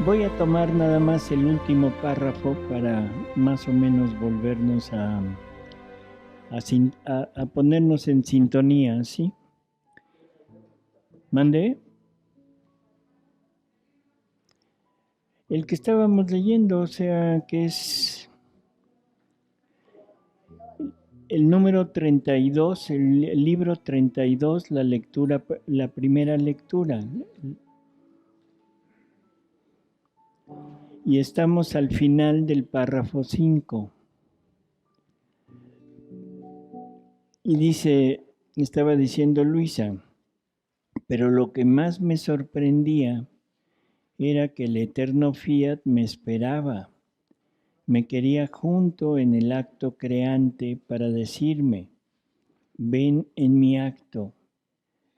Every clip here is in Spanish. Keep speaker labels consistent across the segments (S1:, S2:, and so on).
S1: Voy a tomar nada más el último párrafo para más o menos volvernos a ponernos en sintonía, ¿sí? ¿Mande? El que estábamos leyendo, o sea, que es el número 32, el libro 32, la lectura, la primera lectura. Y estamos al final del párrafo 5. Y dice, estaba diciendo Luisa, pero lo que más me sorprendía era que el eterno Fiat me esperaba, me quería junto en el acto creante para decirme, ven en mi acto,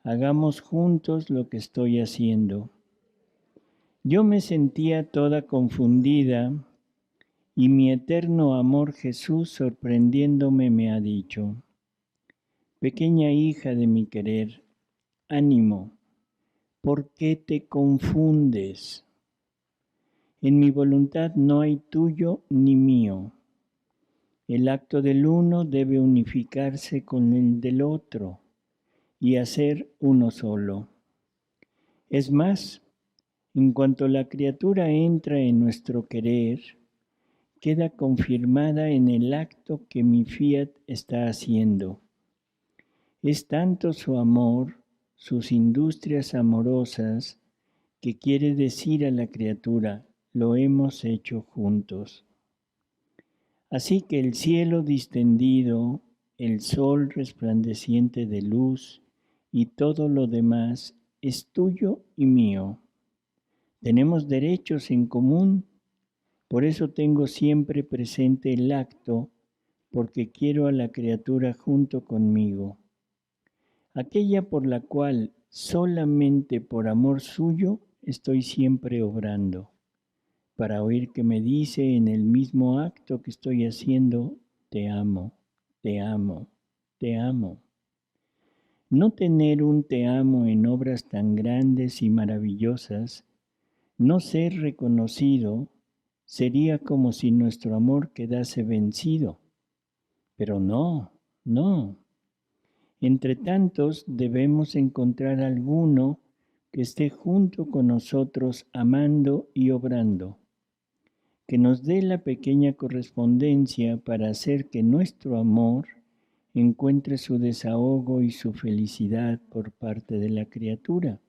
S1: hagamos juntos lo que estoy haciendo. Yo me sentía toda confundida y mi eterno amor Jesús sorprendiéndome me ha dicho, pequeña hija de mi querer, ánimo, ¿por qué te confundes? En mi voluntad no hay tuyo ni mío. El acto del uno debe unificarse con el del otro y hacer uno solo. Es más, en cuanto la criatura entra en nuestro querer, queda confirmada en el acto que mi fiat está haciendo. Es tanto su amor, sus industrias amorosas, que quiere decir a la criatura, lo hemos hecho juntos. Así que el cielo distendido, el sol resplandeciente de luz y todo lo demás es tuyo y mío. Tenemos derechos en común, por eso tengo siempre presente el acto, porque quiero a la criatura junto conmigo. Aquella por la cual solamente por amor suyo estoy siempre obrando, para oír que me dice en el mismo acto que estoy haciendo, te amo, te amo, te amo. No tener un te amo en obras tan grandes y maravillosas, no ser reconocido, sería como si nuestro amor quedase vencido. Pero no, no. Entre tantos debemos encontrar alguno que esté junto con nosotros amando y obrando, que nos dé la pequeña correspondencia para hacer que nuestro amor encuentre su desahogo y su felicidad por parte de la criatura.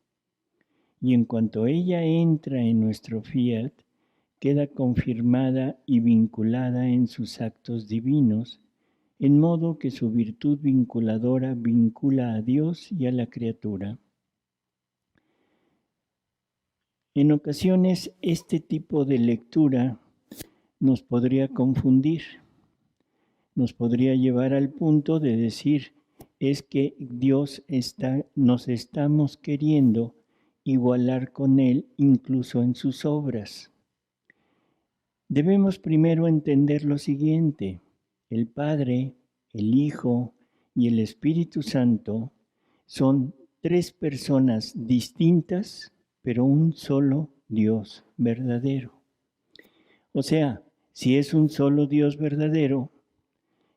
S1: Y en cuanto ella entra en nuestro fiat, queda confirmada y vinculada en sus actos divinos, en modo que su virtud vinculadora vincula a Dios y a la criatura. En ocasiones este tipo de lectura nos podría confundir, nos podría llevar al punto de decir, es que nos estamos queriendo igualar con Él incluso en sus obras. Debemos primero entender lo siguiente, el Padre, el Hijo y el Espíritu Santo son tres personas distintas, pero un solo Dios verdadero. O sea, si es un solo Dios verdadero,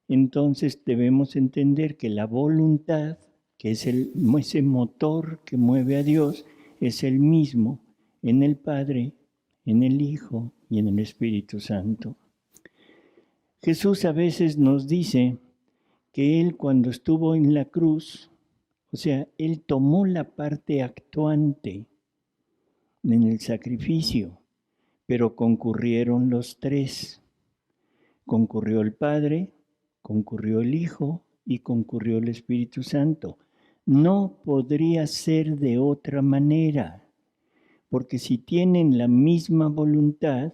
S1: entonces debemos entender que la voluntad, que es ese motor que mueve a Dios, es el mismo en el Padre, en el Hijo y en el Espíritu Santo. Jesús a veces nos dice que Él cuando estuvo en la cruz, o sea, Él tomó la parte actuante en el sacrificio, pero concurrieron los tres. Concurrió el Padre, concurrió el Hijo y concurrió el Espíritu Santo. No podría ser de otra manera, porque si tienen la misma voluntad,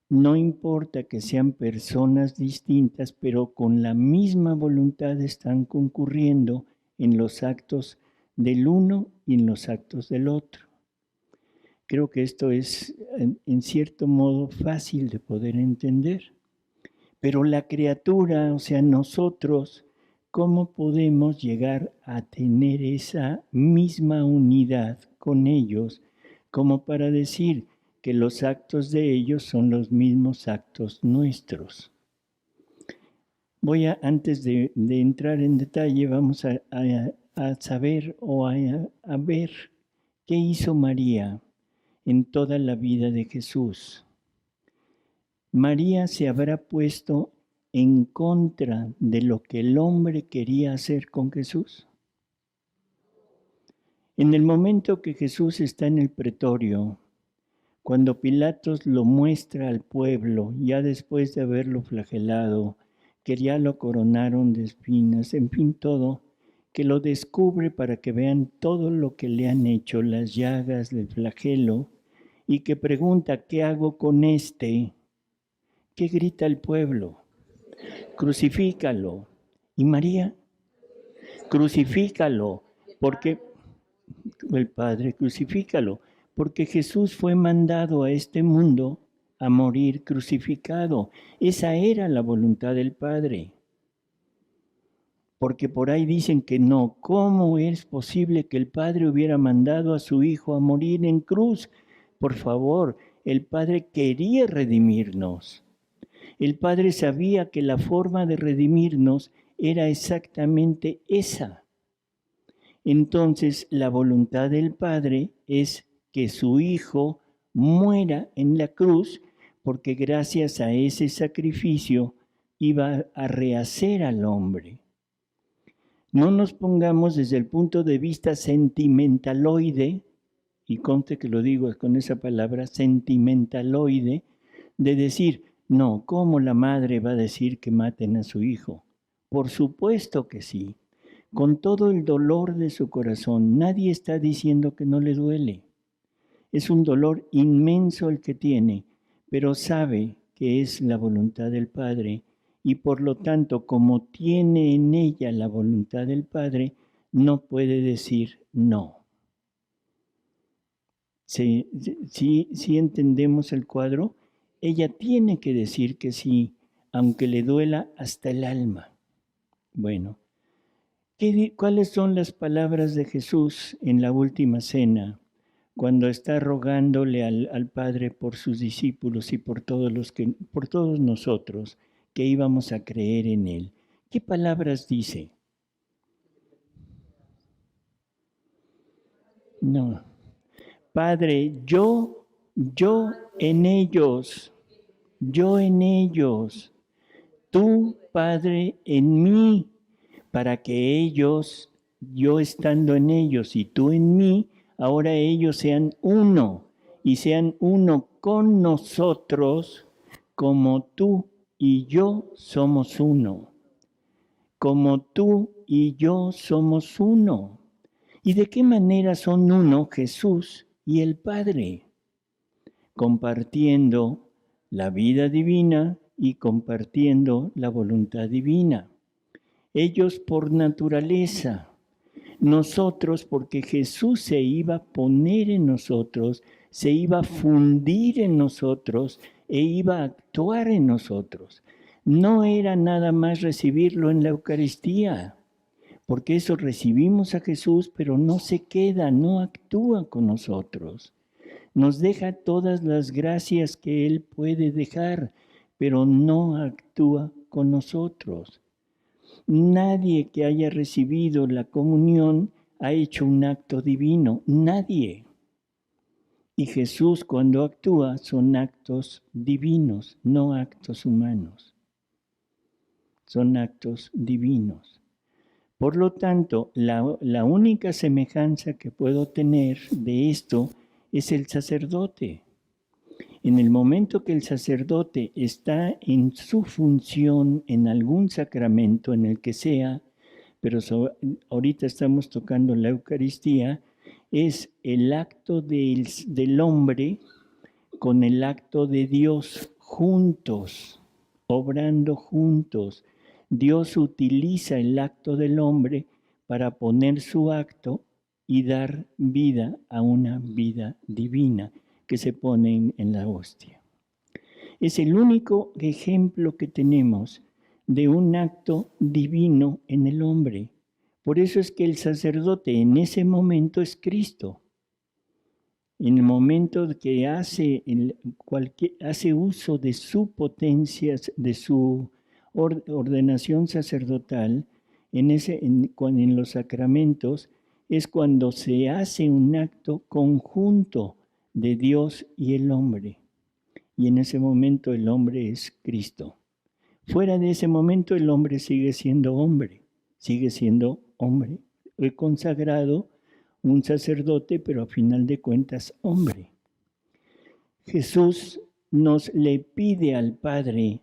S1: no importa que sean personas distintas, pero con la misma voluntad están concurriendo en los actos del uno y en los actos del otro. Creo que esto es, en cierto modo, fácil de poder entender. Pero la criatura, o sea, nosotros, ¿cómo podemos llegar a tener esa misma unidad con ellos como para decir que los actos de ellos son los mismos actos nuestros. Antes de entrar en detalle, vamos a saber o a ver qué hizo María en toda la vida de Jesús. María se habrá puesto en contra de lo que el hombre quería hacer con Jesús. En el momento que Jesús está en el pretorio, cuando Pilatos lo muestra al pueblo, ya después de haberlo flagelado, que ya lo coronaron de espinas, en fin, todo, que lo descubre para que vean todo lo que le han hecho, las llagas del flagelo, y que pregunta, ¿qué hago con este? ¿Qué grita el pueblo? Crucifícalo. ¿Y María? Crucifícalo, porque el Padre, crucifícalo, porque Jesús fue mandado a este mundo a morir crucificado. Esa era la voluntad del Padre. Porque por ahí dicen que no. ¿Cómo es posible que el Padre hubiera mandado a su Hijo a morir en cruz? Por favor, el Padre quería redimirnos. El Padre sabía que la forma de redimirnos era exactamente esa. Entonces, la voluntad del Padre es que su Hijo muera en la cruz, porque gracias a ese sacrificio iba a rehacer al hombre. No nos pongamos desde el punto de vista sentimentaloide, y conste que lo digo con esa palabra, sentimentaloide, de decir, no, ¿cómo la madre va a decir que maten a su hijo? Por supuesto que sí. Con todo el dolor de su corazón, nadie está diciendo que no le duele. Es un dolor inmenso el que tiene, pero sabe que es la voluntad del Padre y por lo tanto, como tiene en ella la voluntad del Padre, no puede decir no. Si entendemos el cuadro, ella tiene que decir que sí, aunque le duela hasta el alma. Bueno. ¿Cuáles son las palabras de Jesús en la última cena, cuando está rogándole al Padre por sus discípulos y por todos nosotros que íbamos a creer en Él? ¿Qué palabras dice? No. Padre, yo en ellos, tú, Padre, en mí, para que ellos, yo estando en ellos y tú en mí, ahora ellos sean uno y sean uno con nosotros como tú y yo somos uno. Como tú y yo somos uno. ¿Y de qué manera son uno Jesús y el Padre? Compartiendo la vida divina y compartiendo la voluntad divina. Ellos por naturaleza, nosotros porque Jesús se iba a poner en nosotros, se iba a fundir en nosotros e iba a actuar en nosotros. No era nada más recibirlo en la Eucaristía, porque eso recibimos a Jesús, pero no se queda, no actúa con nosotros. Nos deja todas las gracias que Él puede dejar, pero no actúa con nosotros. Nadie que haya recibido la comunión ha hecho un acto divino, nadie. Y Jesús cuando actúa son actos divinos, no actos humanos. Son actos divinos. Por lo tanto, la única semejanza que puedo tener de esto es el sacerdote. En el momento que el sacerdote está en su función en algún sacramento, en el que sea, pero ahorita estamos tocando la Eucaristía, es el acto del hombre con el acto de Dios juntos, obrando juntos. Dios utiliza el acto del hombre para poner su acto y dar vida a una vida divina que se pone en la hostia. Es el único ejemplo que tenemos de un acto divino en el hombre. Por eso es que el sacerdote en ese momento es Cristo. En el momento que hace uso de su potencia, de su ordenación sacerdotal, en los sacramentos, es cuando se hace un acto conjunto de Dios y el hombre. Y en ese momento el hombre es Cristo. Fuera de ese momento el hombre sigue siendo hombre. He consagrado un sacerdote, pero a final de cuentas hombre. Jesús nos le pide al Padre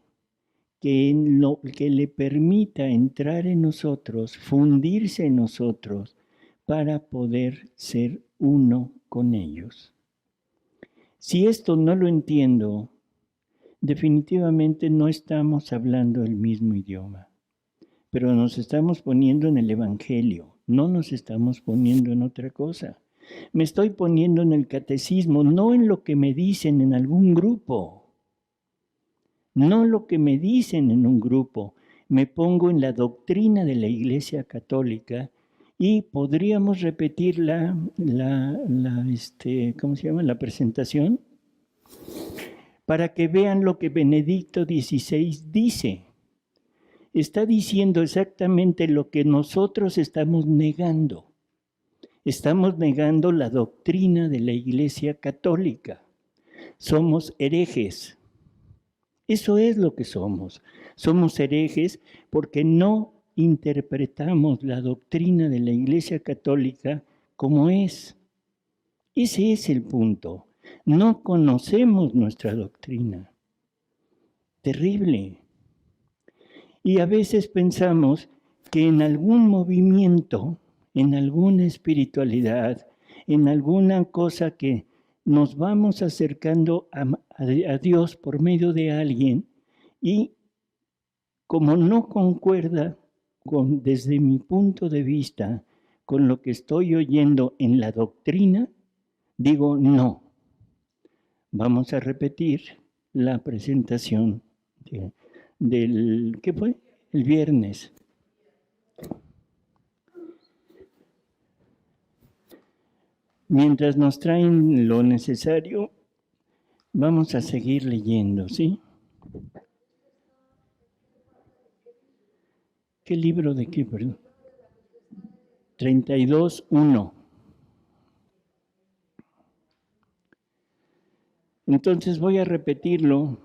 S1: que le permita entrar en nosotros, fundirse en nosotros, para poder ser uno con ellos. Si esto no lo entiendo, definitivamente no estamos hablando el mismo idioma, pero nos estamos poniendo en el Evangelio, no nos estamos poniendo en otra cosa. Me estoy poniendo en el catecismo, no en lo que me dicen en algún grupo, no lo que me dicen en un grupo. Me pongo en la doctrina de la Iglesia Católica y podríamos repetir ¿cómo se llama? La presentación, para que vean lo que Benedicto XVI dice. Está diciendo exactamente lo que nosotros estamos negando. Estamos negando la doctrina de la Iglesia Católica. Somos herejes. Eso es lo que somos. Somos herejes porque no interpretamos la doctrina de la Iglesia Católica como es. Ese es el punto. No conocemos nuestra doctrina. Terrible. Y a veces pensamos que en algún movimiento, en alguna espiritualidad, en alguna cosa que nos vamos acercando a Dios por medio de alguien, y como no concuerda desde mi punto de vista con lo que estoy oyendo en la doctrina, digo no. Vamos a repetir la presentación ¿qué fue? El viernes. Mientras nos traen lo necesario, vamos a seguir leyendo, ¿sí? ¿Qué libro de qué, perdón? 32:1. Entonces voy a repetirlo.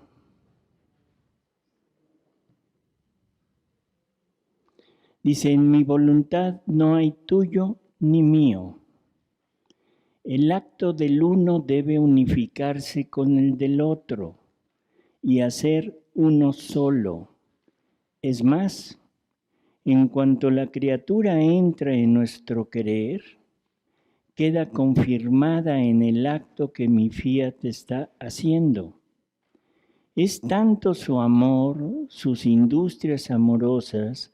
S1: Dice, en mi voluntad no hay tuyo ni mío. El acto del uno debe unificarse con el del otro y hacer uno solo. Es más, en cuanto la criatura entra en nuestro querer, queda confirmada en el acto que mi fiat está haciendo. Es tanto su amor, sus industrias amorosas,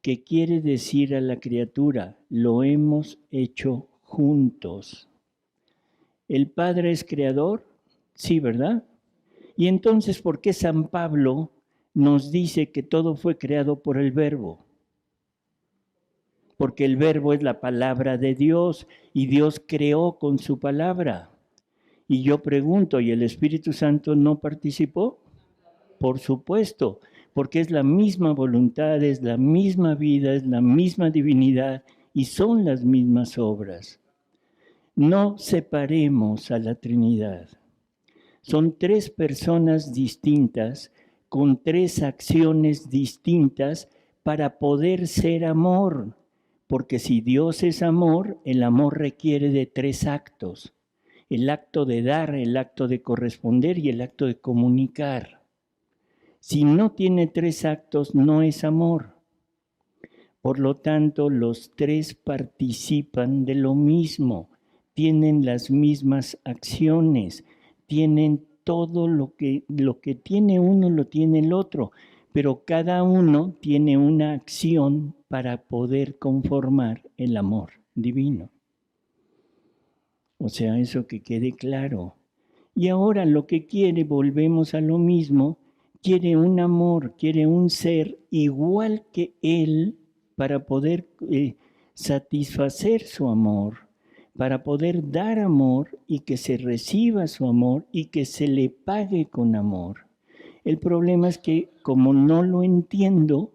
S1: que quiere decir a la criatura, lo hemos hecho juntos. ¿El Padre es creador? Sí, ¿verdad? Y entonces, ¿por qué San Pablo nos dice que todo fue creado por el Verbo? Porque el Verbo es la palabra de Dios y Dios creó con su palabra. Y yo pregunto, ¿y el Espíritu Santo no participó? Por supuesto, porque es la misma voluntad, es la misma vida, es la misma divinidad y son las mismas obras. No separemos a la Trinidad. Son tres personas distintas, con tres acciones distintas para poder ser amor. Porque si Dios es amor, el amor requiere de tres actos. El acto de dar, el acto de corresponder y el acto de comunicar. Si no tiene tres actos, no es amor. Por lo tanto, los tres participan de lo mismo, tienen las mismas acciones, tienen todo lo que tiene uno, lo tiene el otro, pero cada uno tiene una acción para poder conformar el amor divino. O sea, eso que quede claro. Y ahora lo que quiere, volvemos a lo mismo, quiere un amor, quiere un ser igual que él para poder satisfacer su amor, para poder dar amor y que se reciba su amor y que se le pague con amor. El problema es que como no lo entiendo,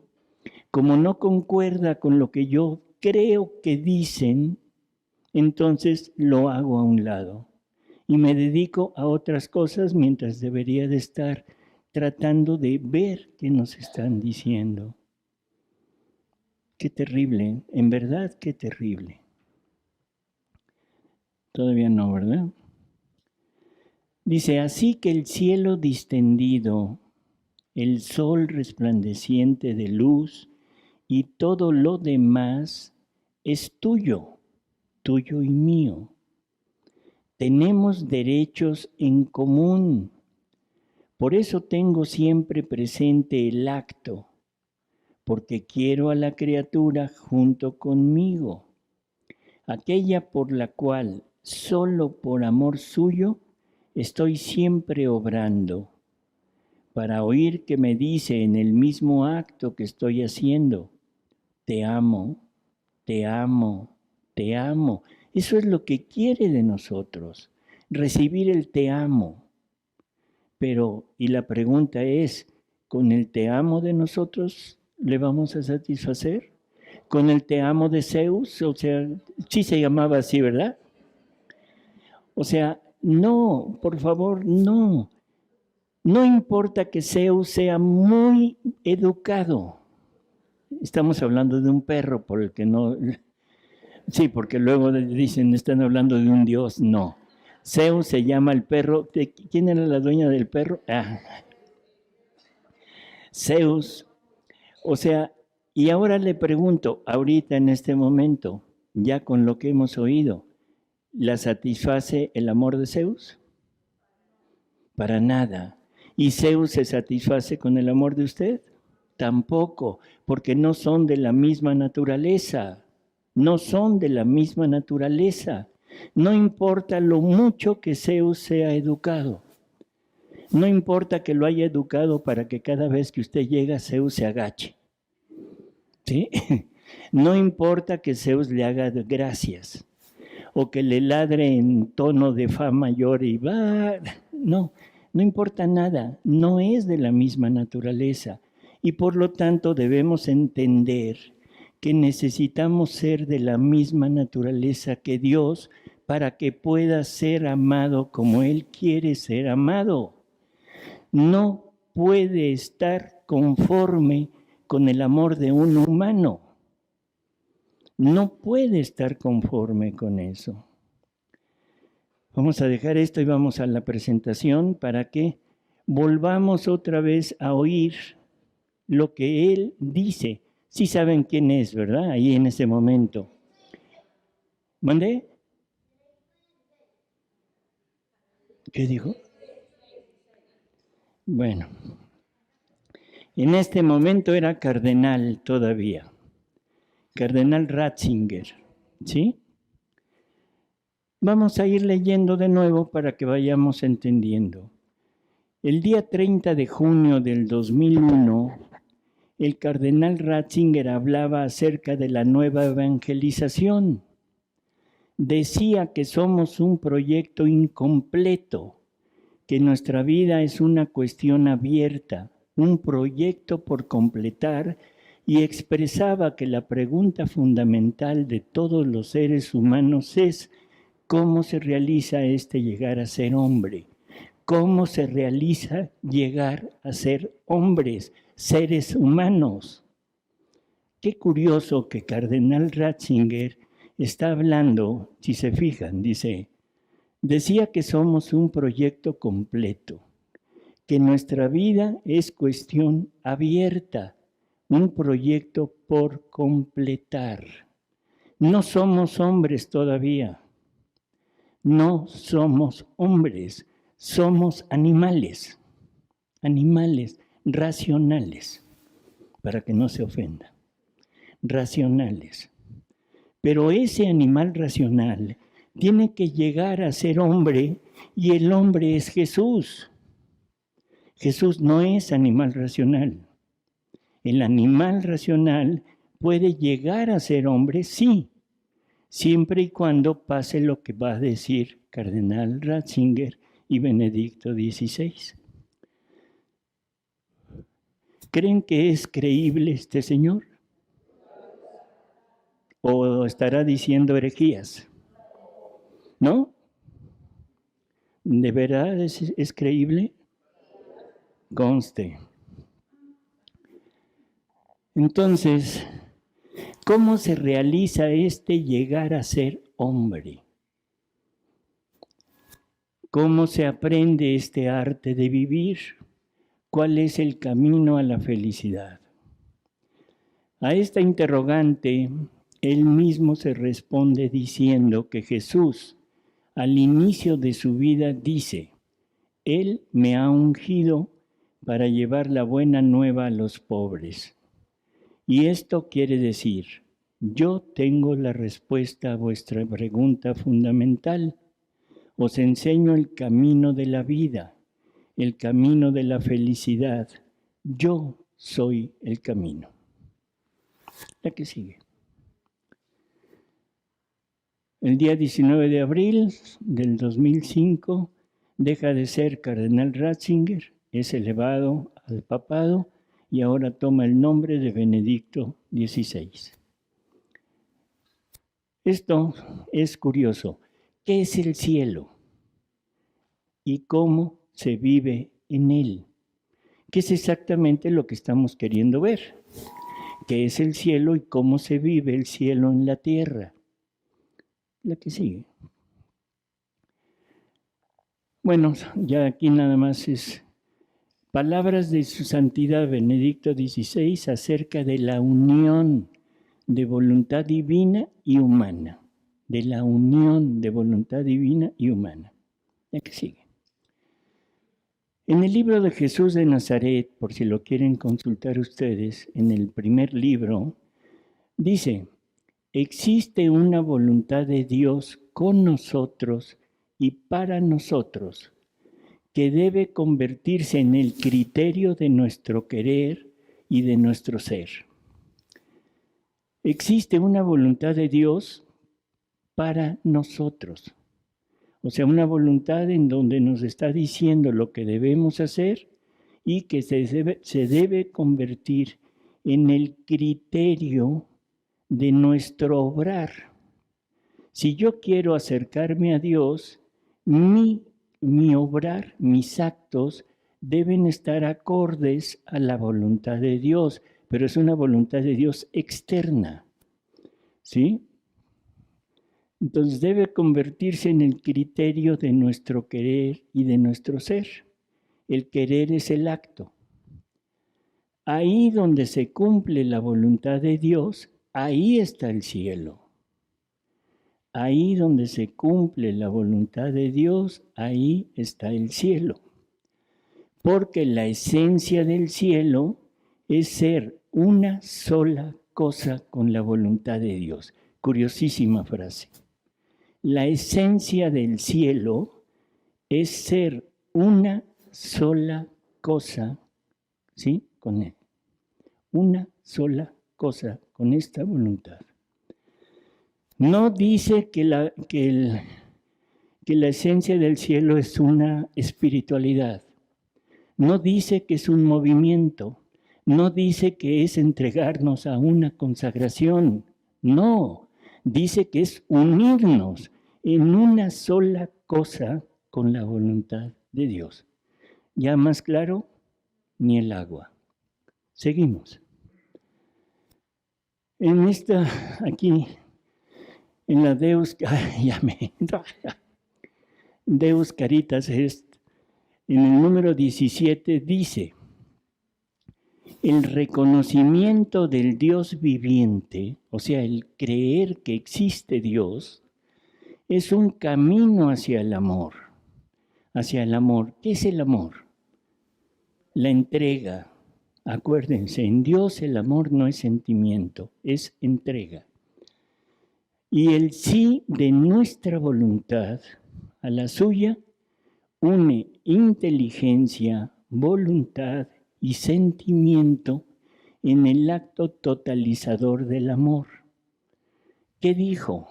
S1: como no concuerda con lo que yo creo que dicen, entonces lo hago a un lado y me dedico a otras cosas mientras debería de estar tratando de ver qué nos están diciendo. Qué terrible, en verdad qué terrible. Todavía no, ¿verdad? Dice, así que el cielo distendido, el sol resplandeciente de luz y todo lo demás es tuyo, tuyo y mío. Tenemos derechos en común. Por eso tengo siempre presente el acto, porque quiero a la criatura junto conmigo, aquella por la cual, solo por amor suyo, estoy siempre obrando, para oír que me dice en el mismo acto que estoy haciendo, te amo, te amo, te amo. Eso es lo que quiere de nosotros, recibir el te amo. Pero, y la pregunta es, ¿con el te amo de nosotros le vamos a satisfacer? ¿Con el te amo de Zeus? O sea, sí se llamaba así, ¿verdad? O sea, no, por favor, no. No importa que Zeus sea muy educado. Estamos hablando de un perro, por el que no... Sí, porque luego dicen, están hablando de un dios. No. Zeus se llama el perro. ¿Quién era la dueña del perro? Zeus. O sea, y ahora le pregunto, ahorita en este momento, ya con lo que hemos oído, ¿la satisface el amor de Zeus? Para nada. ¿Y Zeus se satisface con el amor de usted? Tampoco, porque no son de la misma naturaleza. No son de la misma naturaleza. No importa lo mucho que Zeus sea educado. No importa que lo haya educado para que cada vez que usted llega, Zeus se agache. ¿Sí? No importa que Zeus le haga gracias o que le ladre en tono de fa mayor y va. No, no importa nada. No es de la misma naturaleza. Y por lo tanto debemos entender que necesitamos ser de la misma naturaleza que Dios para que pueda ser amado como Él quiere ser amado. No puede estar conforme con el amor de un humano. No puede estar conforme con eso. Vamos a dejar esto y vamos a la presentación para que volvamos otra vez a oír lo que Él dice. Sí saben quién es, ¿verdad? Ahí en ese momento. ¿Mandé? ¿Qué dijo? Bueno, en este momento era cardenal todavía. Cardenal Ratzinger, ¿sí? Vamos a ir leyendo de nuevo para que vayamos entendiendo. El día 30 de junio del 2001, el cardenal Ratzinger hablaba acerca de la nueva evangelización. Decía que somos un proyecto incompleto, que nuestra vida es una cuestión abierta, un proyecto por completar, y expresaba que la pregunta fundamental de todos los seres humanos es ¿cómo se realiza este llegar a ser hombre? ¿Cómo se realiza llegar a ser hombres, seres humanos? Qué curioso que Cardenal Ratzinger está hablando, si se fijan, decía que somos un proyecto completo, que nuestra vida es cuestión abierta, un proyecto por completar. No somos hombres todavía. No somos hombres, somos animales, animales racionales, para que no se ofenda, racionales. Pero ese animal racional tiene que llegar a ser hombre y el hombre es Jesús. Jesús no es animal racional. El animal racional puede llegar a ser hombre, sí, siempre y cuando pase lo que va a decir Cardenal Ratzinger y Benedicto XVI. ¿Creen que es creíble este señor? ¿O estará diciendo herejías? ¿No? ¿De verdad es creíble? Conste. Entonces, ¿cómo se realiza este llegar a ser hombre? ¿Cómo se aprende este arte de vivir? ¿Cuál es el camino a la felicidad? A esta interrogante, él mismo se responde diciendo que Jesús, al inicio de su vida, dice: Él me ha ungido para llevar la buena nueva a los pobres. Y esto quiere decir, yo tengo la respuesta a vuestra pregunta fundamental. Os enseño el camino de la vida, el camino de la felicidad. Yo soy el camino. La que sigue. El día 19 de abril del 2005 deja de ser Cardenal Ratzinger, es elevado al papado y ahora toma el nombre de Benedicto XVI. Esto es curioso. ¿Qué es el cielo? ¿Y cómo se vive en él? ¿Qué es exactamente lo que estamos queriendo ver? ¿Qué es el cielo y cómo se vive el cielo en la tierra? La que sigue. Bueno, ya aquí nada más es palabras de su santidad Benedicto XVI acerca de la unión de voluntad divina y humana. De la unión de voluntad divina y humana. La que sigue. En el libro de Jesús de Nazaret, por si lo quieren consultar ustedes, en el primer libro, dice: existe una voluntad de Dios con nosotros y para nosotros, que debe convertirse en el criterio de nuestro querer y de nuestro ser. Existe una voluntad de Dios para nosotros. O sea, una voluntad en donde nos está diciendo lo que debemos hacer y que se debe convertir en el criterio de nuestro obrar. Si yo quiero acercarme a Dios, mi obrar, mis actos, deben estar acordes a la voluntad de Dios, pero es una voluntad de Dios externa, ¿sí? Entonces debe convertirse en el criterio de nuestro querer y de nuestro ser. El querer es el acto. Ahí donde se cumple la voluntad de Dios, ahí está el cielo. Ahí donde se cumple la voluntad de Dios, ahí está el cielo. Porque la esencia del cielo es ser una sola cosa con la voluntad de Dios. Curiosísima frase. La esencia del cielo es ser una sola cosa, ¿sí? Con él. Una sola cosa con esta voluntad. No dice que la esencia del cielo es una espiritualidad. No dice que es un movimiento. No dice que es entregarnos a una consagración. No, dice que es unirnos en una sola cosa con la voluntad de Dios. ¿Ya más claro? Ni el agua. Seguimos. En esta, aquí, en la Deus Caritas Est, en el número 17 dice: el reconocimiento del Dios viviente, o sea, el creer que existe Dios, es un camino hacia el amor. Hacia el amor. ¿Qué es el amor? La entrega. Acuérdense, en Dios el amor no es sentimiento, es entrega. Y el sí de nuestra voluntad a la suya une inteligencia, voluntad y sentimiento en el acto totalizador del amor. ¿Qué dijo?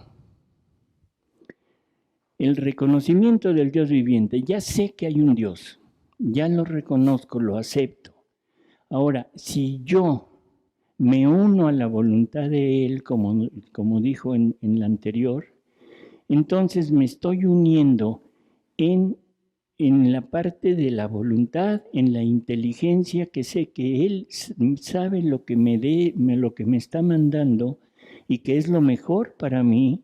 S1: el reconocimiento del Dios viviente. Ya sé que hay un Dios, ya lo reconozco, lo acepto. Ahora, si yo me uno a la voluntad de Él, como dijo en la anterior, entonces me estoy uniendo en la parte de la voluntad, en la inteligencia, que sé que Él sabe lo que lo que me está mandando y que es lo mejor para mí,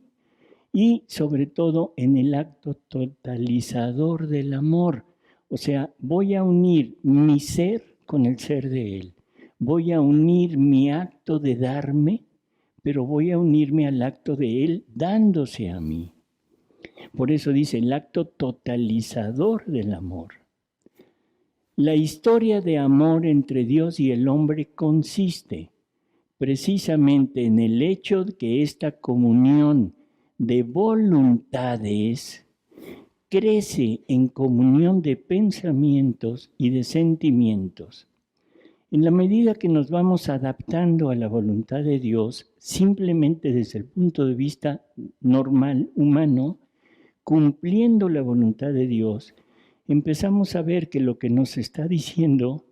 S1: y sobre todo en el acto totalizador del amor. O sea, voy a unir mi ser con el ser de Él. Voy a unir mi acto de darme, pero voy a unirme al acto de Él dándose a mí. Por eso dice el acto totalizador del amor. La historia de amor entre Dios y el hombre consiste precisamente en el hecho de que esta comunión de voluntades crece en comunión de pensamientos y de sentimientos. En la medida que nos vamos adaptando a la voluntad de Dios, simplemente desde el punto de vista normal, humano, cumpliendo la voluntad de Dios, empezamos a ver que lo que nos está diciendo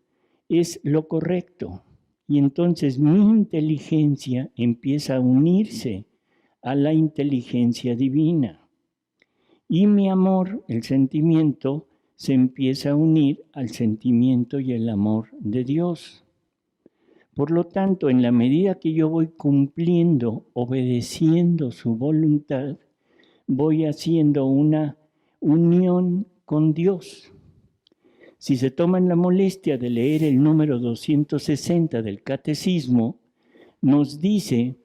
S1: es lo correcto. Y entonces mi inteligencia empieza a unirse a la inteligencia divina. Y mi amor, el sentimiento, se empieza a unir al sentimiento y el amor de Dios. Por lo tanto, en la medida que yo voy cumpliendo, obedeciendo su voluntad, voy haciendo una unión con Dios. Si se toman la molestia de leer el número 260 del Catecismo, nos dice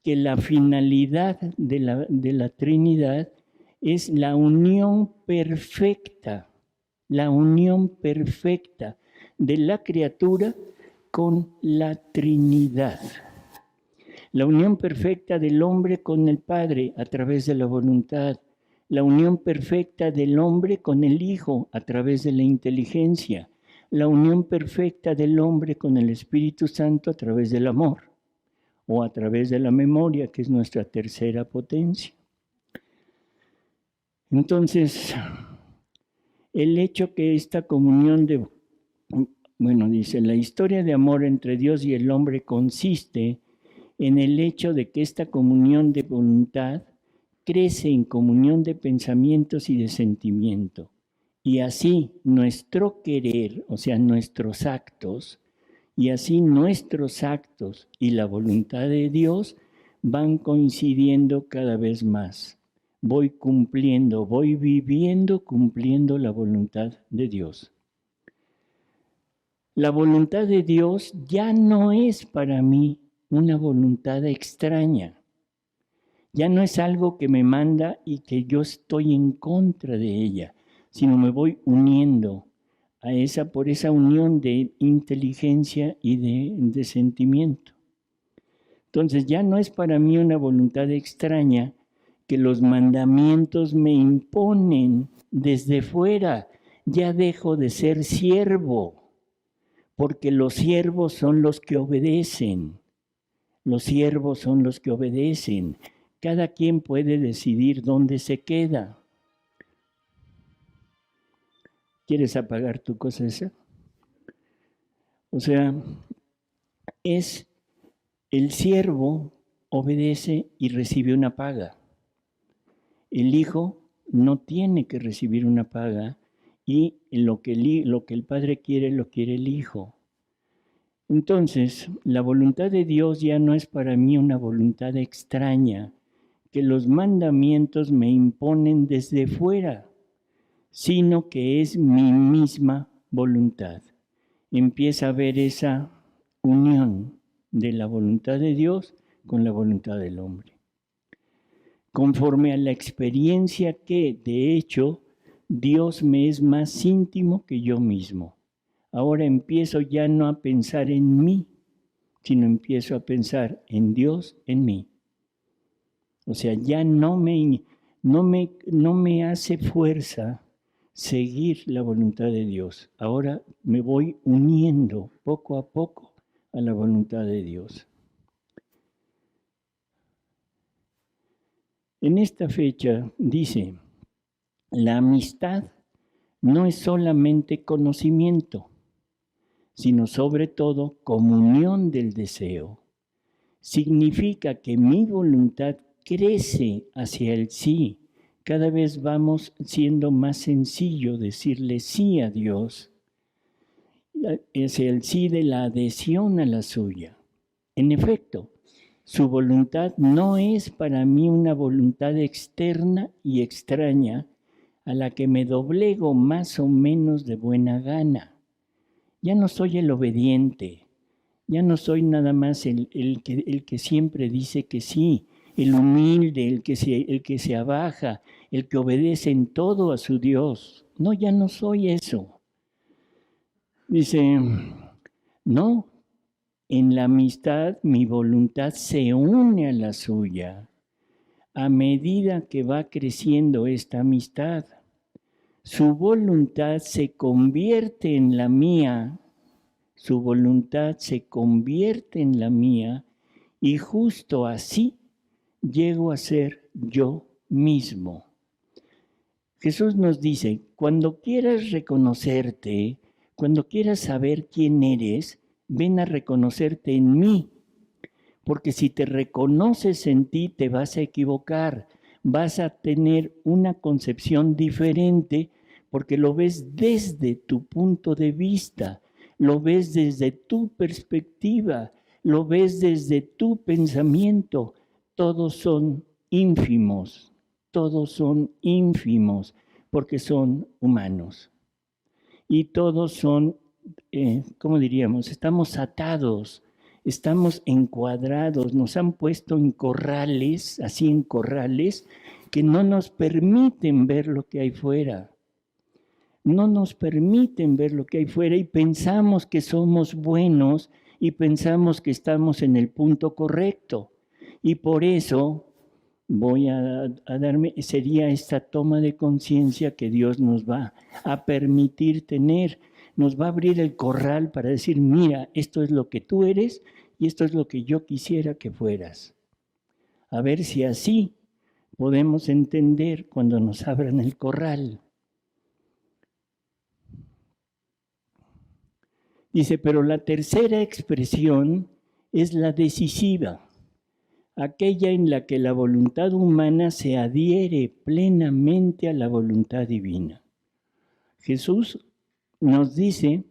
S1: que la finalidad de la Trinidad es la unión perfecta de la criatura con la Trinidad. La unión perfecta del hombre con el Padre a través de la voluntad. La unión perfecta del hombre con el Hijo a través de la inteligencia. La unión perfecta del hombre con el Espíritu Santo a través del amor o a través de la memoria, que es nuestra tercera potencia. Entonces, el hecho que esta comunión dice, la historia de amor entre Dios y el hombre consiste en el hecho de que esta comunión de voluntad crece en comunión de pensamientos y de sentimiento. Y así nuestro querer, o sea, nuestros actos, y así nuestros actos y la voluntad de Dios van coincidiendo cada vez más. Voy cumpliendo, voy viviendo cumpliendo la voluntad de Dios. La voluntad de Dios ya no es para mí una voluntad extraña. Ya no es algo que me manda y que yo estoy en contra de ella, sino me voy uniendo por esa unión de inteligencia y de sentimiento. Entonces ya no es para mí una voluntad extraña que los mandamientos me imponen desde fuera. Ya dejo de ser siervo, porque los siervos son los que obedecen. Los siervos son los que obedecen. Cada quien puede decidir dónde se queda. ¿Quieres apagar tu cosa esa? O sea, el siervo obedece y recibe una paga. El hijo no tiene que recibir una paga y lo que el padre quiere, lo quiere el hijo. Entonces, la voluntad de Dios ya no es para mí una voluntad extraña, que los mandamientos me imponen desde fuera, sino que es mi misma voluntad. Empieza a haber esa unión de la voluntad de Dios con la voluntad del hombre. Conforme a la experiencia que, de hecho, Dios me es más íntimo que yo mismo. Ahora empiezo ya no a pensar en mí, sino empiezo a pensar en Dios en mí. O sea, ya no me hace fuerza seguir la voluntad de Dios. Ahora me voy uniendo poco a poco a la voluntad de Dios. En esta fecha dice, La amistad no es solamente conocimiento, sino sobre todo comunión del deseo. Significa que mi voluntad crece hacia el sí. Cada vez vamos siendo más sencillo decirle sí a Dios. Es el sí de la adhesión a la suya. En efecto, su voluntad no es para mí una voluntad externa y extraña a la que me doblego más o menos de buena gana. Ya no soy el obediente, ya no soy nada más el que siempre dice que sí, el humilde, el que se abaja, el que obedece en todo a su Dios. No, ya no soy eso. Dice, no, en la amistad mi voluntad se une a la suya. A medida que va creciendo esta amistad, su voluntad se convierte en la mía, su voluntad se convierte en la mía y justo así llego a ser yo mismo. Jesús nos dice, cuando quieras reconocerte, cuando quieras saber quién eres, ven a reconocerte en mí, porque si te reconoces en ti te vas a equivocar, vas a tener una concepción diferente porque lo ves desde tu punto de vista, lo ves desde tu perspectiva, lo ves desde tu pensamiento. Todos son ínfimos, porque son humanos. Y todos son, ¿cómo diríamos? Estamos atados, estamos encuadrados, nos han puesto en corrales, así en corrales, que no nos permiten ver lo que hay fuera. No nos permiten ver lo que hay fuera y pensamos que somos buenos y pensamos que estamos en el punto correcto. Y por eso voy a darme, sería esta toma de conciencia que Dios nos va a permitir tener, nos va a abrir el corral para decir, mira, esto es lo que tú eres y esto es lo que yo quisiera que fueras. A ver si así podemos entender cuando nos abran el corral. Dice, pero la tercera expresión es la decisiva, aquella en la que la voluntad humana se adhiere plenamente a la voluntad divina. Jesús nos dice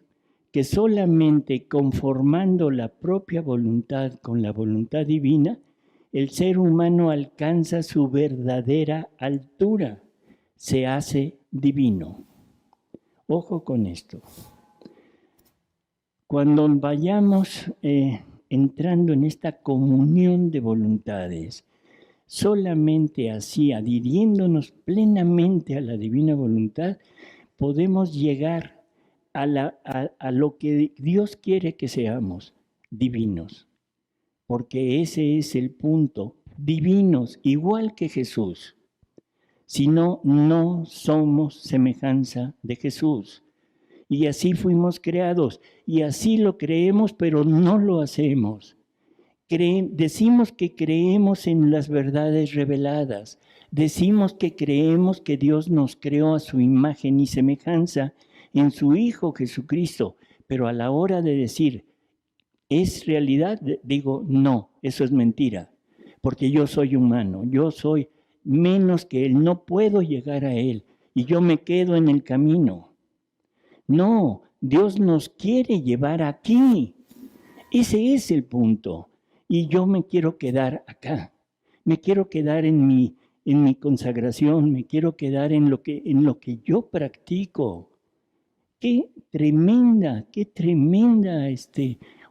S1: que solamente conformando la propia voluntad con la voluntad divina, el ser humano alcanza su verdadera altura, se hace divino. Ojo con esto. Cuando vayamos entrando en esta comunión de voluntades, solamente así, adhiriéndonos plenamente a la divina voluntad, podemos llegar a lo que Dios quiere que seamos, divinos. Porque ese es el punto, divinos, igual que Jesús. Si no, no somos semejanza de Jesús. Y así fuimos creados, y así lo creemos, pero no lo hacemos. Decimos que creemos en las verdades reveladas, decimos que creemos que Dios nos creó a su imagen y semejanza en su Hijo Jesucristo, pero a la hora de decir, ¿es realidad? Digo, no, eso es mentira, porque yo soy humano, yo soy menos que Él, no puedo llegar a Él, y yo me quedo en el camino. No, Dios nos quiere llevar aquí. Ese es el punto. Y yo me quiero quedar acá. Me quiero quedar en mi consagración, me quiero quedar en lo que yo practico. Qué tremenda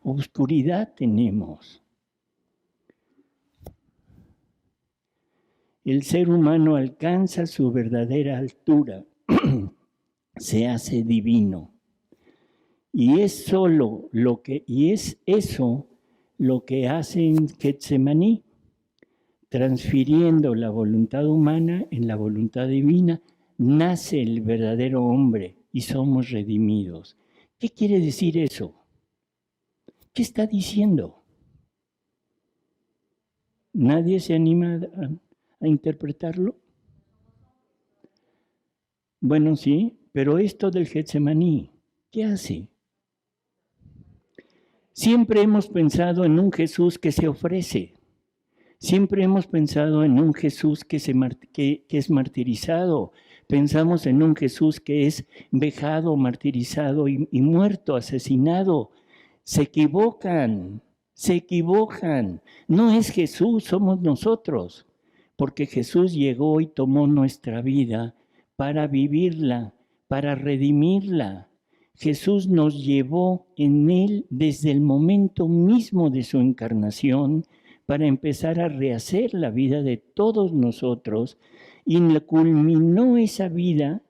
S1: oscuridad tenemos. El ser humano alcanza su verdadera altura. Se hace divino. Y es eso lo que hace en Getsemaní, transfiriendo la voluntad humana en la voluntad divina, nace el verdadero hombre y somos redimidos. ¿Qué quiere decir eso? ¿Qué está diciendo? ¿Nadie se anima a interpretarlo? Bueno, sí, pero esto del Getsemaní, ¿qué hace? Siempre hemos pensado en un Jesús que se ofrece. Siempre hemos pensado en un Jesús que es martirizado. Pensamos en un Jesús que es vejado, martirizado y muerto, asesinado. Se equivocan, se equivocan. No es Jesús, somos nosotros. Porque Jesús llegó y tomó nuestra vida para vivirla, para redimirla. Jesús nos llevó en él desde el momento mismo de su encarnación para empezar a rehacer la vida de todos nosotros y culminó esa vida,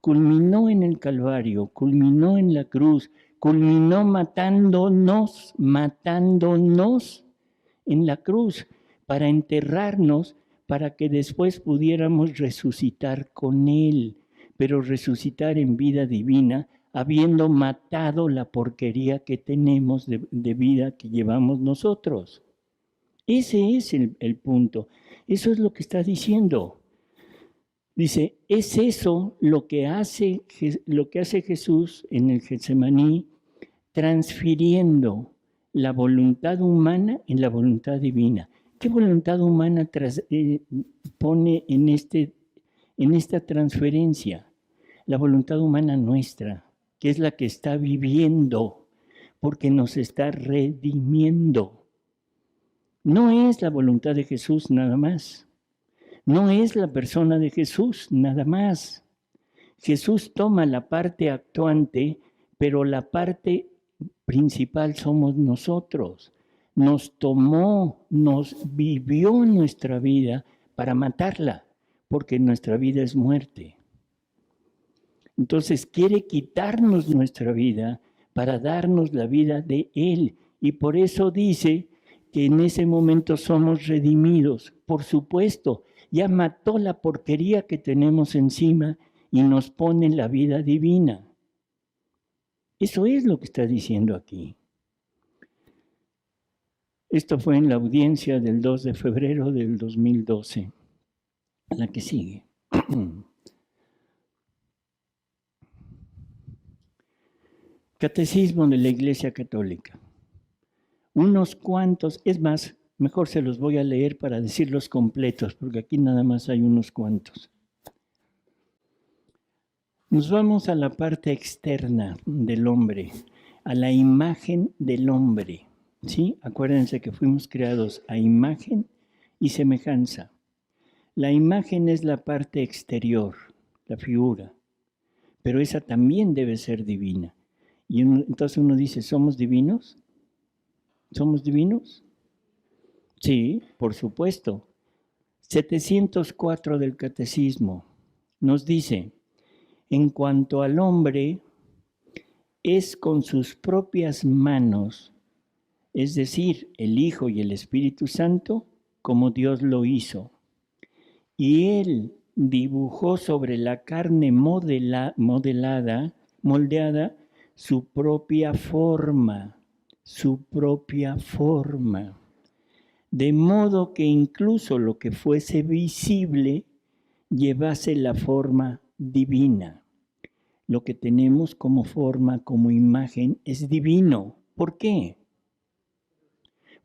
S1: culminó en el Calvario, culminó en la cruz, culminó matándonos en la cruz para enterrarnos, para que después pudiéramos resucitar con Él, pero resucitar en vida divina, habiendo matado la porquería que tenemos de vida que llevamos nosotros. Ese es el punto. Eso es lo que está diciendo. Dice, es eso lo que hace Jesús en el Getsemaní, transfiriendo la voluntad humana en la voluntad divina. ¿Qué voluntad humana pone en esta transferencia? La voluntad humana nuestra, que es la que está viviendo, porque nos está redimiendo. No es la voluntad de Jesús nada más. No es la persona de Jesús nada más. Jesús toma la parte actuante, pero la parte principal somos nosotros. Nos tomó, nos vivió nuestra vida para matarla, porque nuestra vida es muerte. Entonces quiere quitarnos nuestra vida para darnos la vida de Él. Y por eso dice que en ese momento somos redimidos. Por supuesto, ya mató la porquería que tenemos encima y nos pone la vida divina. Eso es lo que está diciendo aquí. Esto fue en la audiencia del 2 de febrero del 2012. La que sigue. Catecismo de la Iglesia Católica. Unos cuantos, es más, mejor se los voy a leer para decirlos completos, porque aquí nada más hay unos cuantos. Nos vamos a la parte externa del hombre, a la imagen del hombre. ¿Sí? Acuérdense que fuimos creados a imagen y semejanza. La imagen es la parte exterior, la figura, pero esa también debe ser divina. Y entonces uno dice, ¿somos divinos? ¿Somos divinos? Sí, por supuesto. 704 del Catecismo nos dice, en cuanto al hombre, es con sus propias manos, es decir, el Hijo y el Espíritu Santo, como Dios lo hizo. Y Él dibujó sobre la carne moldeada, su propia forma, de modo que incluso lo que fuese visible llevase la forma divina. Lo que tenemos como forma, como imagen, es divino. ¿Por qué?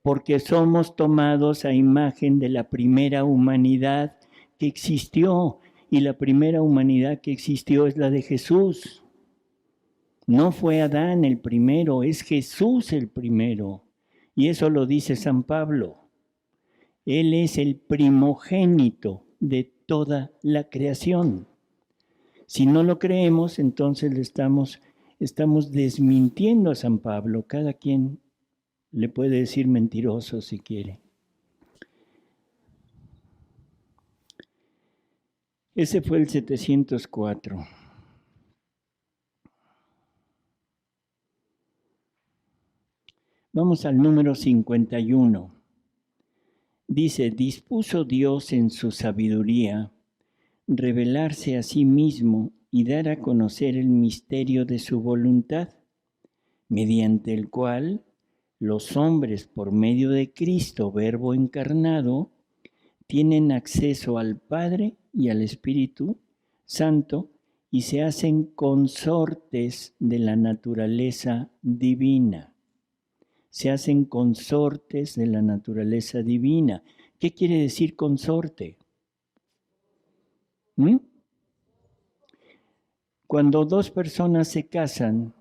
S1: Porque somos tomados a imagen de la primera humanidad que existió, y la primera humanidad que existió es la de Jesús. No fue Adán el primero, es Jesús el primero. Y eso lo dice San Pablo. Él es el primogénito de toda la creación. Si no lo creemos, entonces estamos desmintiendo a San Pablo. Cada quien le puede decir mentiroso si quiere. Ese fue el 704. Vamos al número 51. Dice, dispuso Dios en su sabiduría revelarse a sí mismo y dar a conocer el misterio de su voluntad, mediante el cual los hombres, por medio de Cristo, Verbo encarnado, tienen acceso al Padre y al Espíritu Santo y se hacen consortes de la naturaleza divina. Se hacen consortes de la naturaleza divina. ¿Qué quiere decir consorte? Cuando dos personas se casan,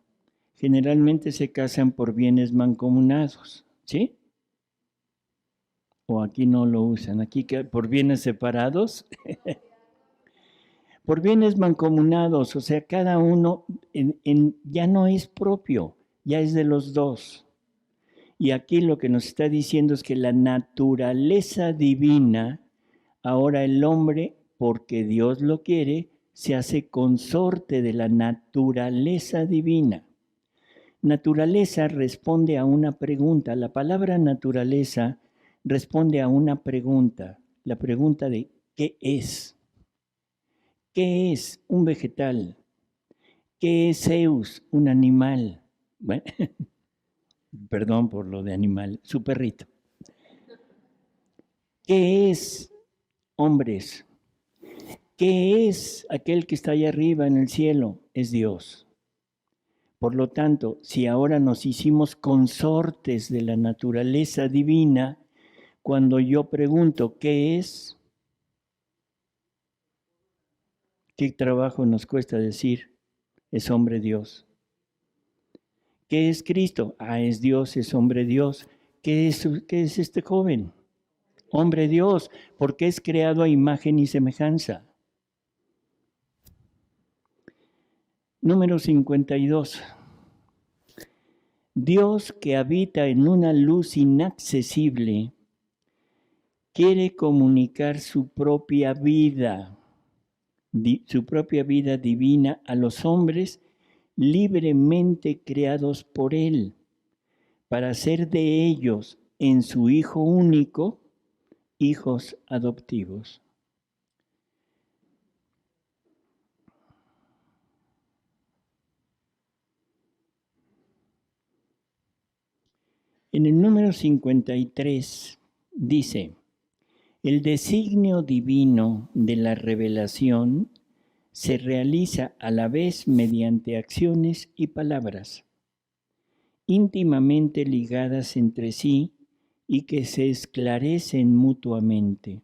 S1: generalmente se casan por bienes mancomunados, ¿sí? O aquí no lo usan, aquí por bienes separados. Por bienes mancomunados, o sea, cada uno ya no es propio, ya es de los dos. Y aquí lo que nos está diciendo es que la naturaleza divina, ahora el hombre, porque Dios lo quiere, se hace consorte de la naturaleza divina. Naturaleza responde a una pregunta. La palabra naturaleza responde a una pregunta. La pregunta de ¿qué es? ¿Qué es un vegetal? ¿Qué es Zeus? Un animal. Bueno, perdón por lo de animal, su perrito. ¿Qué es hombres? ¿Qué es aquel que está allá arriba en el cielo? Es Dios. Por lo tanto, si ahora nos hicimos consortes de la naturaleza divina, cuando yo pregunto ¿qué es? ¿Qué trabajo nos cuesta decir? Es hombre Dios. ¿Qué es Cristo? Ah, es Dios, es hombre Dios. ¿Qué es este joven? Hombre Dios, porque es creado a imagen y semejanza. Número 52. Dios que habita en una luz inaccesible quiere comunicar su propia vida divina a los hombres libremente creados por Él, para hacer de ellos en su Hijo único hijos adoptivos. En el número 53 dice, el designio divino de la revelación se realiza a la vez mediante acciones y palabras, íntimamente ligadas entre sí y que se esclarecen mutuamente.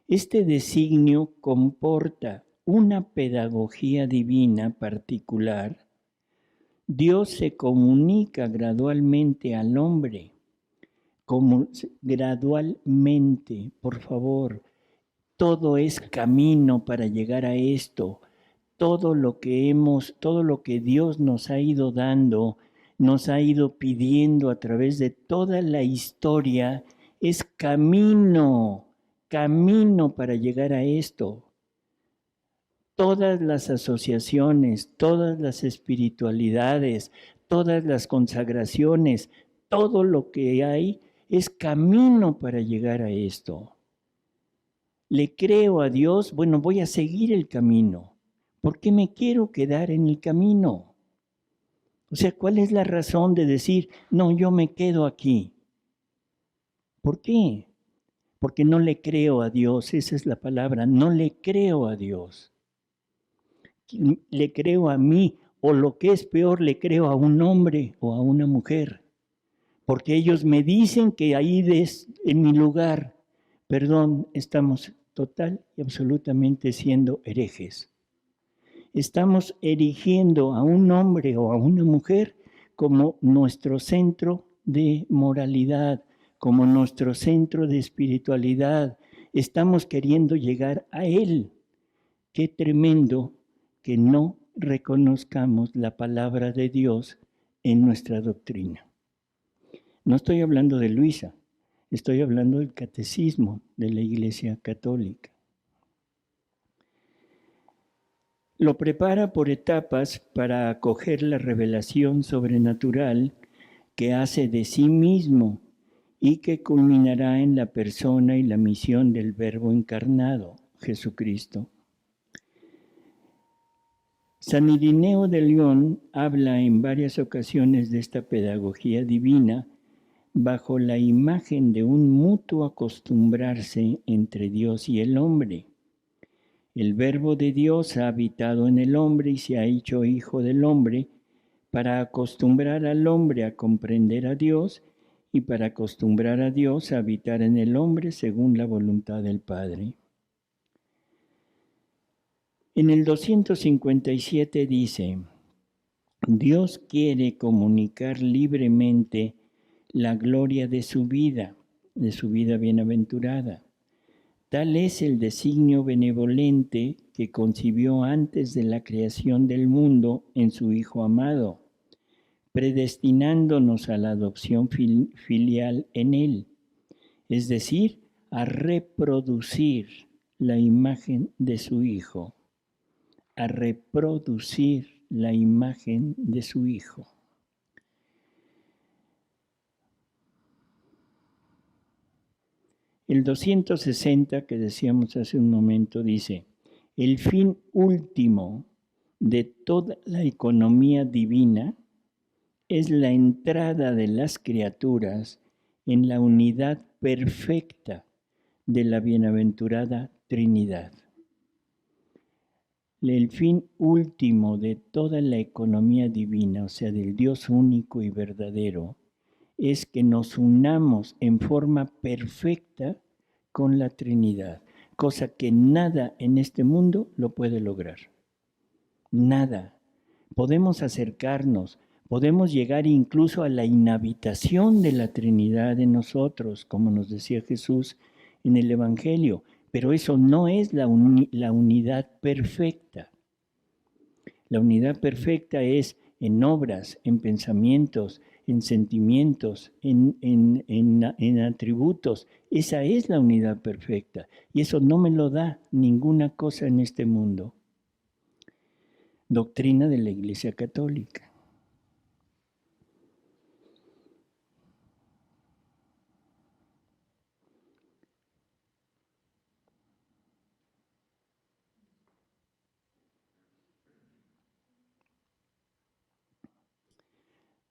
S1: Este designio comporta una pedagogía divina particular. Dios se comunica gradualmente al hombre, gradualmente, por favor. Todo es camino para llegar a esto. Todo lo que Dios nos ha ido dando, nos ha ido pidiendo a través de toda la historia, es camino para llegar a esto. Todas las asociaciones, todas las espiritualidades, todas las consagraciones, todo lo que hay es camino para llegar a esto. Le creo a Dios, bueno, voy a seguir el camino. ¿Por qué me quiero quedar en el camino? O sea, ¿cuál es la razón de decir, no, yo me quedo aquí? ¿Por qué? Porque no le creo a Dios, esa es la palabra, no le creo a Dios. Le creo a mí, o lo que es peor, le creo a un hombre o a una mujer. Porque ellos me dicen que ahí es en mi lugar. Perdón, estamos total y absolutamente siendo herejes. Estamos erigiendo a un hombre o a una mujer como nuestro centro de moralidad, como nuestro centro de espiritualidad. Estamos queriendo llegar a Él. Qué tremendo que no reconozcamos la palabra de Dios en nuestra doctrina. No estoy hablando de Luisa, estoy hablando del catecismo de la Iglesia Católica. Lo prepara por etapas para acoger la revelación sobrenatural que hace de sí mismo y que culminará en la persona y la misión del Verbo encarnado, Jesucristo. San Irineo de León habla en varias ocasiones de esta pedagogía divina bajo la imagen de un mutuo acostumbrarse entre Dios y el hombre. El Verbo de Dios ha habitado en el hombre y se ha hecho hijo del hombre para acostumbrar al hombre a comprender a Dios y para acostumbrar a Dios a habitar en el hombre según la voluntad del Padre. En el 257 dice: Dios quiere comunicar libremente la gloria de su vida bienaventurada. Tal es el designio benevolente que concibió antes de la creación del mundo en su Hijo amado, predestinándonos a la adopción filial en Él, es decir, a reproducir la imagen de su Hijo, a reproducir la imagen de su Hijo. El 260 que decíamos hace un momento dice: el fin último de toda la economía divina es la entrada de las criaturas en la unidad perfecta de la bienaventurada Trinidad. El fin último de toda la economía divina, o sea, del Dios único y verdadero, es que nos unamos en forma perfecta con la Trinidad, cosa que nada en este mundo lo puede lograr. Nada. Podemos acercarnos, podemos llegar incluso a la inhabitación de la Trinidad en nosotros, como nos decía Jesús en el Evangelio, pero eso no es la unidad perfecta. La unidad perfecta es en obras, en pensamientos, en sentimientos, en atributos. Esa es la unidad perfecta. Y eso no me lo da ninguna cosa en este mundo. Doctrina de la Iglesia Católica.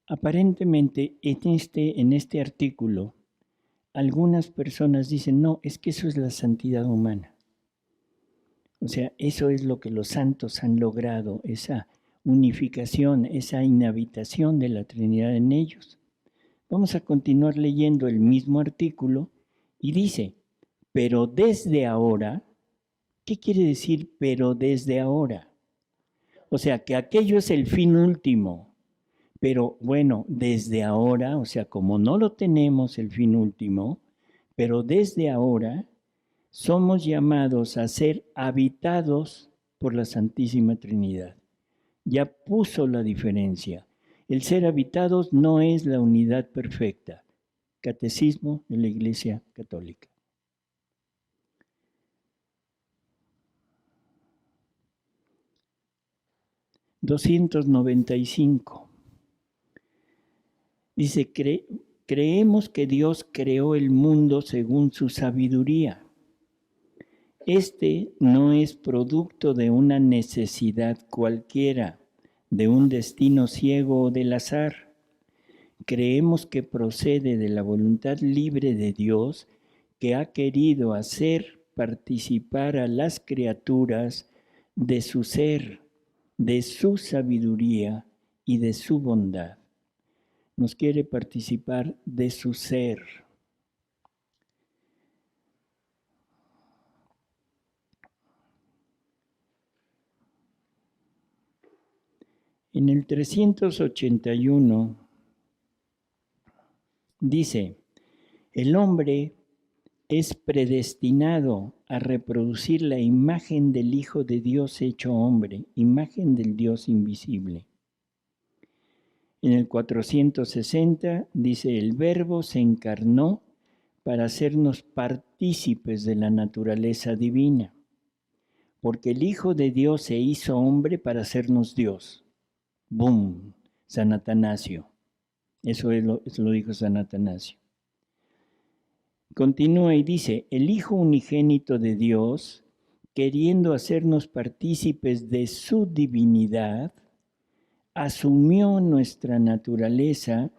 S1: Aparentemente, en este artículo, algunas personas dicen: no, es que eso es la santidad humana. O sea, eso es lo que los santos han logrado, esa unificación, esa inhabitación de la Trinidad en ellos. Vamos a continuar leyendo el mismo artículo y dice: pero desde ahora, ¿qué quiere decir pero desde ahora? O sea, que aquello es el fin último. Pero bueno, desde ahora, o sea, como no lo tenemos el fin último, pero desde ahora somos llamados a ser habitados por la Santísima Trinidad. Ya puso la diferencia. El ser habitados no es la unidad perfecta. Catecismo de la Iglesia Católica. $295. Dice: creemos que Dios creó el mundo según su sabiduría. Este no es producto de una necesidad cualquiera, de un destino ciego o del azar. Creemos que procede de la voluntad libre de Dios, que ha querido hacer participar a las criaturas de su ser, de su sabiduría y de su bondad. Nos quiere participar de su ser. En el 381 dice: el hombre es predestinado a reproducir la imagen del Hijo de Dios hecho hombre, imagen del Dios invisible. En el 460 dice: el Verbo se encarnó para hacernos partícipes de la naturaleza divina, porque el Hijo de Dios se hizo hombre para hacernos Dios. ¡Bum! San Atanasio. Eso lo dijo San Atanasio. Continúa y dice: el Hijo unigénito de Dios, queriendo hacernos partícipes de su divinidad, asumió nuestra naturaleza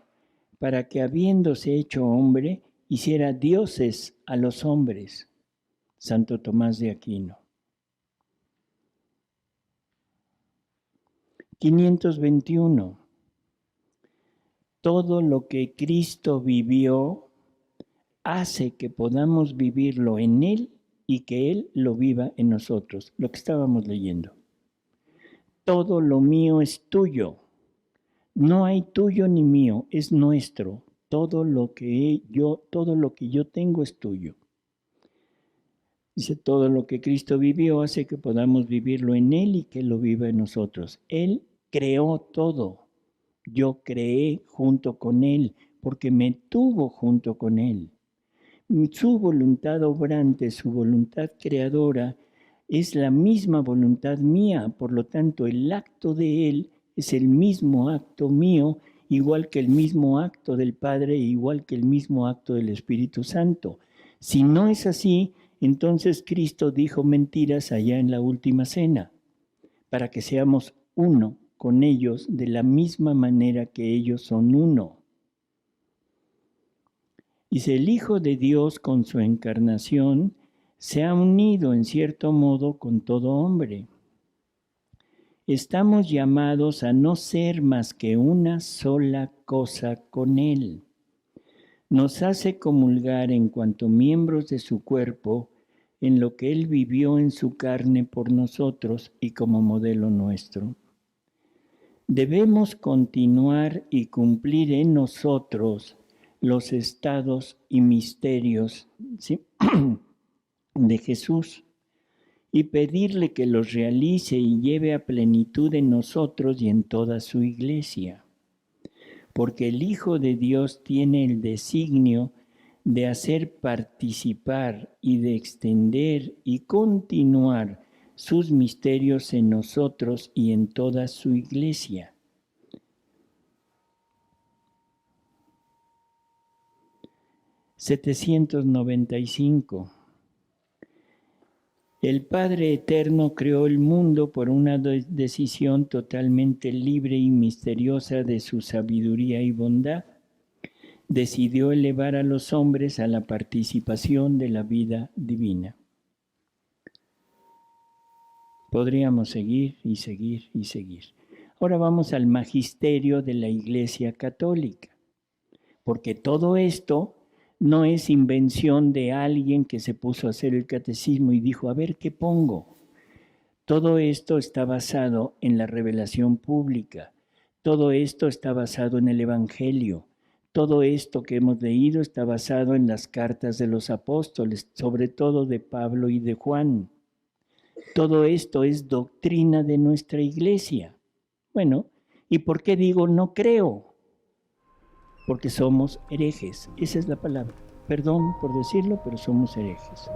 S1: para que, habiéndose hecho hombre, hiciera dioses a los hombres. Santo Tomás de Aquino. 521. Todo lo que Cristo vivió hace que podamos vivirlo en Él y que Él lo viva en nosotros. Lo que estábamos leyendo. Todo lo mío es tuyo. No hay tuyo ni mío, es nuestro. Todo lo que yo tengo es tuyo. Dice, todo lo que Cristo vivió hace que podamos vivirlo en Él y que lo viva en nosotros. Él creó todo. Yo creé junto con Él, porque me tuvo junto con Él. Su voluntad obrante, su voluntad creadora, es la misma voluntad mía. Por lo tanto, el acto de Él es el mismo acto mío, igual que el mismo acto del Padre, igual que el mismo acto del Espíritu Santo. Si no es así, entonces Cristo dijo mentiras allá en la última cena, para que seamos uno con ellos de la misma manera que ellos son uno. Dice, el Hijo de Dios con su encarnación se ha unido en cierto modo con todo hombre. Estamos llamados a no ser más que una sola cosa con Él. Nos hace comulgar en cuanto miembros de su cuerpo en lo que Él vivió en su carne por nosotros y como modelo nuestro. Debemos continuar y cumplir en nosotros los estados y misterios, ¿sí?, de Jesús y pedirle que los realice y lleve a plenitud en nosotros y en toda su iglesia. Porque el Hijo de Dios tiene el designio de hacer participar y de extender y continuar sus misterios en nosotros y en toda su iglesia. (795) El Padre Eterno creó el mundo por una decisión totalmente libre y misteriosa de su sabiduría y bondad. Decidió elevar a los hombres a la participación de la vida divina. Podríamos seguir y seguir y seguir. Ahora vamos al magisterio de la Iglesia Católica, porque todo esto no es invención de alguien que se puso a hacer el catecismo y dijo, a ver, ¿qué pongo? Todo esto está basado en la revelación pública. Todo esto está basado en el Evangelio. Todo esto que hemos leído está basado en las cartas de los apóstoles, sobre todo de Pablo y de Juan. Todo esto es doctrina de nuestra iglesia. Bueno, ¿y por qué digo no creo? Porque somos herejes. Esa es la palabra. Perdón por decirlo, pero somos herejes.